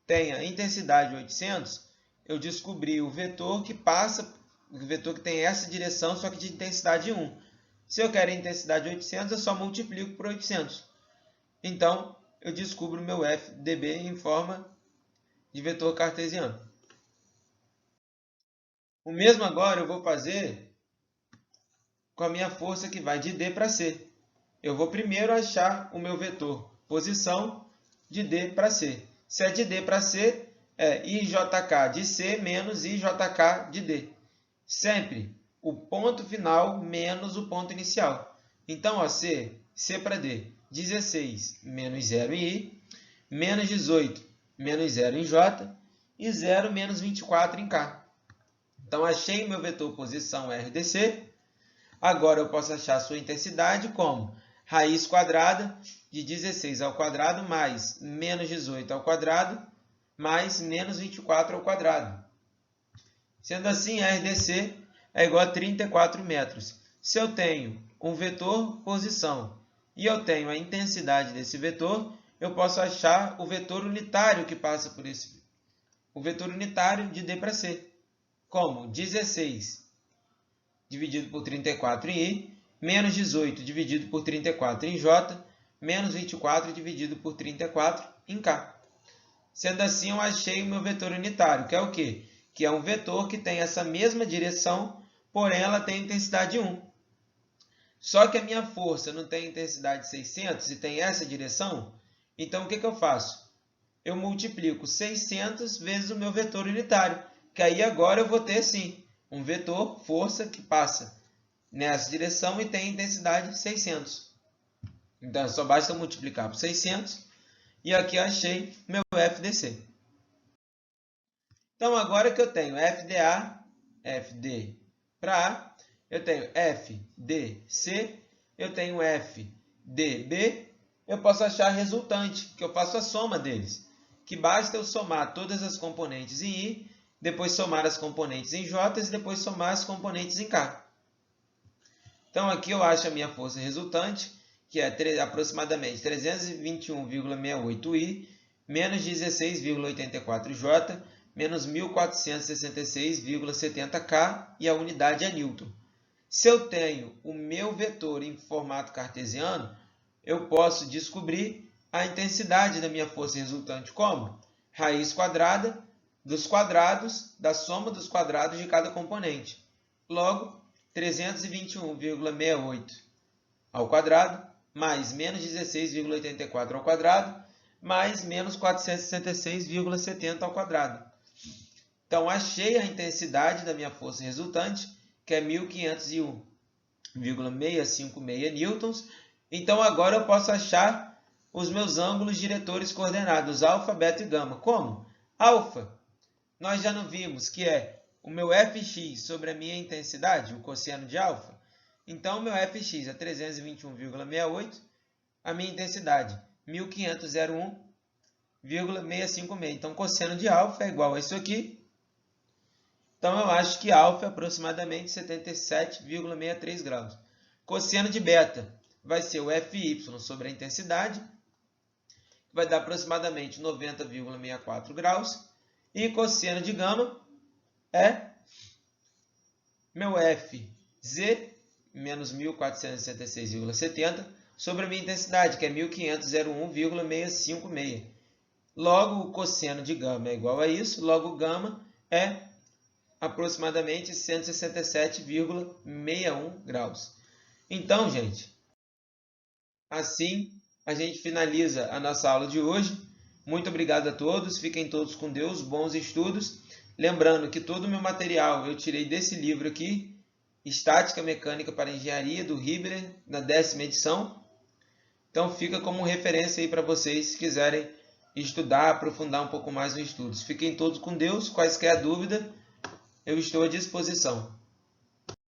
tenha intensidade 800, eu descobri o vetor que passa, o vetor que tem essa direção, só que de intensidade 1. Se eu quero a intensidade 800, eu só multiplico por 800. Então, eu descubro o meu FdB em forma de vetor cartesiano. O mesmo agora eu vou fazer com a minha força que vai de D para C. Eu vou primeiro achar o meu vetor posição de D para C. Se é de D para C, é IJK de C menos IJK de D. Sempre o ponto final menos o ponto inicial. Então, ó, C para D, 16 menos 0 em I, menos 18 menos 0 em J e 0 menos 24 em K. Então, achei meu vetor posição RDC. Agora, eu posso achar a sua intensidade como raiz quadrada de 16 ao quadrado mais menos 18 ao quadrado mais menos 24 ao quadrado. Sendo assim, a RDC é igual a 34 metros. Se eu tenho um vetor posição e eu tenho a intensidade desse vetor, eu posso achar o vetor unitário que passa por o vetor unitário de D para C, como 16 dividido por 34 em I, menos 18 dividido por 34 em J, menos 24 dividido por 34 em K. Sendo assim, eu achei o meu vetor unitário, que é o quê? Que é um vetor que tem essa mesma direção, porém ela tem intensidade 1. Só que a minha força não tem intensidade 600 e tem essa direção, então o que eu faço? Eu multiplico 600 vezes o meu vetor unitário, que aí agora eu vou ter, sim, um vetor força que passa nessa direção e tem intensidade 600. Então, só basta multiplicar por 600 e aqui eu achei meu FDC. Então, agora que eu tenho FDA, FD para A, eu tenho FDC, eu tenho FDB, eu posso achar a resultante, que eu faço a soma deles, que basta eu somar todas as componentes em I, depois somar as componentes em J e depois somar as componentes em K. Então, aqui eu acho a minha força resultante, que é aproximadamente 321,68 I, menos 16,84 J, menos 1466,70 K, e a unidade é Newton. Se eu tenho o meu vetor em formato cartesiano, eu posso descobrir a intensidade da minha força resultante como? Raiz quadrada dos quadrados da soma dos quadrados de cada componente. Logo, 321,68 ao quadrado, mais menos 16,84 ao quadrado, mais menos 466,70 ao quadrado. Então, achei a intensidade da minha força resultante, que é 1501,656 newtons. Então, agora eu posso achar os meus ângulos diretores coordenados, alfa, beta e gama. Como? Alfa, nós já não vimos que é o meu fx sobre a minha intensidade, o cosseno de alfa. Então, o meu fx é 321,68, a minha intensidade 1501,656. Então, cosseno de alfa é igual a isso aqui. Então, eu acho que alfa é aproximadamente 77,63 graus. Cosseno de beta vai ser o fy sobre a intensidade, que vai dar aproximadamente 90,64 graus. E cosseno de gama é meu fz, menos 1466,70, sobre a minha intensidade, que é 1501,656. Logo, o cosseno de gama é igual a isso, logo gama é aproximadamente 167,61 graus. Então, gente, assim a gente finaliza a nossa aula de hoje. Muito obrigado a todos, fiquem todos com Deus, bons estudos. Lembrando que todo o meu material eu tirei desse livro aqui, Estática Mecânica para Engenharia, do Hibbeler, na 10ª edição. Então fica como referência aí para vocês, se quiserem estudar, aprofundar um pouco mais nos estudos. Fiquem todos com Deus, quaisquer dúvida, eu estou à disposição.